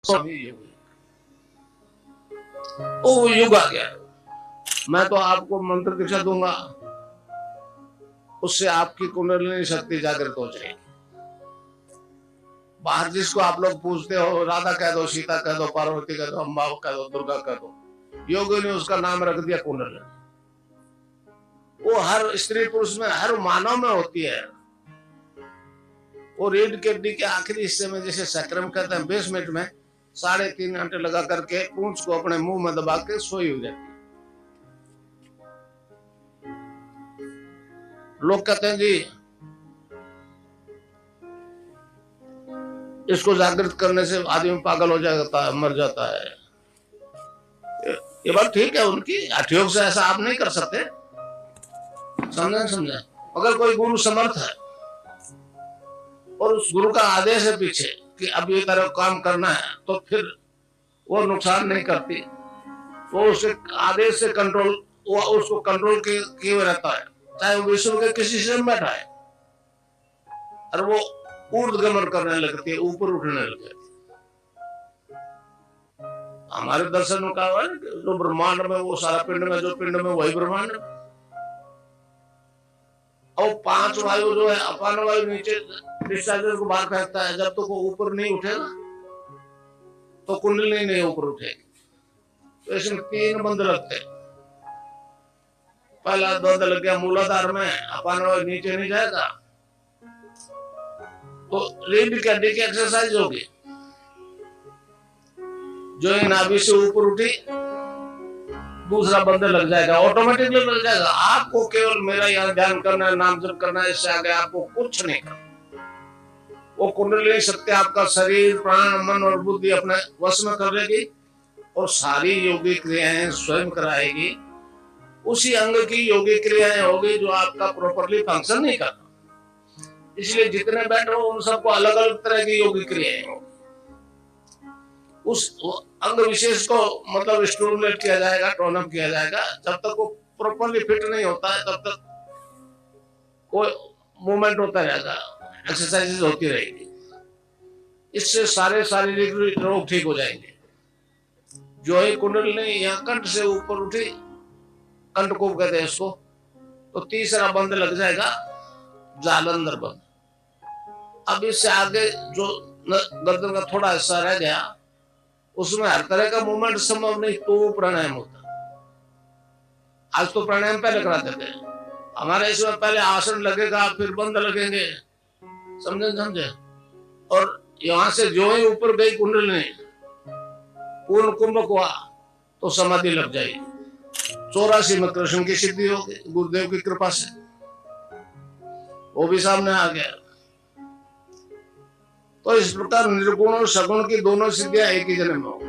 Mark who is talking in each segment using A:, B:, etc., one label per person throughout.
A: स्वामी युग, वो युग आ गया। मैं तो आपको मंत्र दीक्षा दूंगा, उससे आपकी कुंडलिनी शक्ति जागृत हो जाएगी। बाहर जिसको आप लोग पूछते हो, राधा कह दो, सीता कह दो, पार्वती कह दो, अम्बा कह दो, दुर्गा कह दो, योगी ने उसका नाम रख दिया कुंडलिनी। वो हर स्त्री पुरुष में, हर मानव में होती है। वो रीढ़ की हड्डी के आखिरी हिस्से में, जैसे सक्रम कहते हैं, बेसमेंट में 3.5 घंटे लगा करके पूंछ को अपने मुंह में दबा के सोई हो जाती है। लोग कहते हैं जी इसको जागृत करने से आदमी पागल हो जाता है, मर जाता है। ये बात ठीक है उनकी, हठयोग से ऐसा आप नहीं कर सकते, समझे। अगर कोई गुरु समर्थ है और उस गुरु का आदेश है पीछे कि अब ये तरह काम करना है, तो फिर वो नुकसान नहीं करती। वो उसके आदेश से कंट्रोल, वो उसको कंट्रोल किए हुए रहता है, चाहे वो विष्णु के किसी से बैठा है, और वो ऊर्ध्वगमन करने लगती है, ऊपर उठने लगती है। हमारे दर्शन का है जो ब्रह्मांड में वो सारा पिंड में, जो पिंड में वही ब्रह्मांड। और 5 वायु जो है, अपान वायु नीचे डिस्चार्जर को बाहर फेंकता है, जब तक वो ऊपर नहीं उठेगा तो कुंडली नहीं ऊपर उठेगी। तो इसमें 3 बंद लगते हैं। पहला द्वंद लग गया मूलाधार में, अपान वायु नीचे नहीं जाएगा तो रीढ़ की हड्डी की एक्सरसाइज होगी, जो ये नाभि से ऊपर उठी दूसरा बंद लग जाएगा, ऑटोमेटिकली लग जाएगा। आपको केवल मेरा यहाँ ध्यान करना है, नाम जप करना है, इससे आगे आपको कुछ नहीं करना। वो कुंडली शक्ति आपका शरीर, प्राण, मन और बुद्धि अपने वश में कर लेगी और सारी योगी क्रियाएं स्वयं कराएगी। उसी अंग की योगी क्रियाएं होगी जो आपका प्रॉपरली फंक्शन नहीं करता। इसलिए जितने बैठो उन सबको अलग अलग तरह की योगी क्रियाएं होगी। उस अंग विशेष को मतलब स्टिमुलेट किया जाएगा, टोन अप किया जाएगा। जब तक वो प्रॉपरली फिट नहीं होता है तब तक वो मूवमेंट होता रहेगा, एक्सरसाइजेज होती रहेगी। इससे सारे शारीरिक रोग ठीक हो जाएंगे। जो ही कुंडलिनी यहाँ कंठ से ऊपर उठी, कंठकोप कहते हैं इसको, तो तीसरा बंद लग जाएगा, जालंधर बंद। अब इससे आगे जो गर्दन का थोड़ा हिस्सा रह गया, उसमें हर तरह का मूवमेंट संभव नहीं, तो प्राणायाम होता। आज तो प्राणायाम पहले कराते थे हमारे, इसमें पहले आसन लगेगा, फिर बंद लगेंगे, समझे। और यहाँ से जो ही ऊपर गई कुंडलिनी, पूर्ण कुंभक हुआ तो समाधि लग जाएगी। 84 में कृष्ण की सिद्धि होगी गुरुदेव की कृपा से, वो भी सामने आ गया। तो इस प्रकार निर्गुण और सगुण की दोनों सिद्धियां एक ही जन्म में होगी।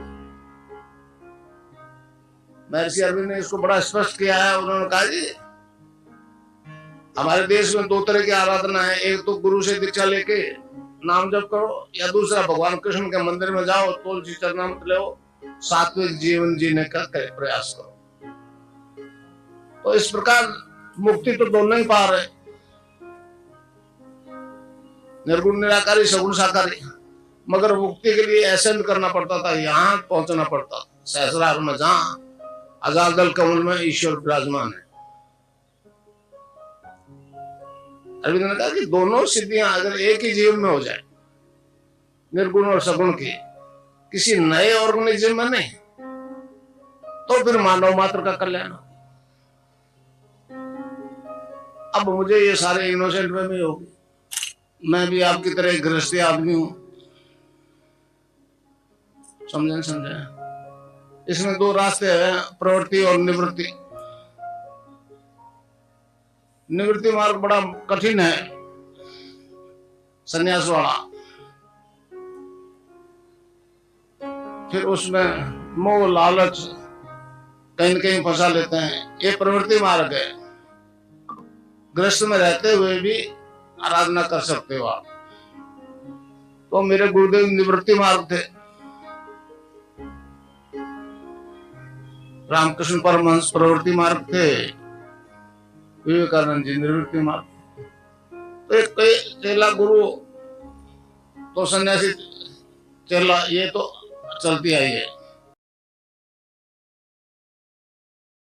A: महर्षि अरविंद ने इसको बड़ा स्पष्ट किया है। उन्होंने कहा जी हमारे देश में 2 तरह की आराधना है, एक तो गुरु से दीक्षा लेके नाम जप करो, या दूसरा भगवान कृष्ण के मंदिर में जाओ, तुलसी चरणामृत लो, सात्विक जीवन जीने का प्रयास करो। तो इस प्रकार मुक्ति तो दोनों ही पा रहे, निर्गुण निराकारी, सगुण साकारी। मगर मुक्ति के लिए एसेंड करना पड़ता था, यहाँ पहुंचना पड़ता। सहस्रार में जहां अजादल कमल में ईश्वर विराजमान है। अरविंद ने कहा कि दोनों सिद्धियां अगर एक ही जीवन में हो जाए, निर्गुण और सगुण की, किसी नए ऑर्गेनिज्म में नहीं, तो फिर मानव मात्र का कल्याण। अब मुझे ये सारे इनोसेंट में भी होगी, मैं भी आपकी तरह एक गृहस्थी आदमी हूं, समझे। इसमें 2 रास्ते हैं, प्रवृत्ति और निवृत्ति। निवृत्ति मार्ग बड़ा कठिन है, संन्यास वाला। फिर उसमें मोह लालच कहीं न कहीं फंसा लेते हैं। ये प्रवृत्ति मार्ग है, गृहस्थ में रहते हुए भी आराधना कर सकते हो आप। तो मेरे गुरुदेव निवृत्ति मार्ग थे, रामकृष्ण परमहंस प्रवृत्ति मार्ग थे, विवेकानंद जी निवृत्ति मार्ग। तो एक चेला गुरु तो सन्यासी चेला, ये तो चलती आई है।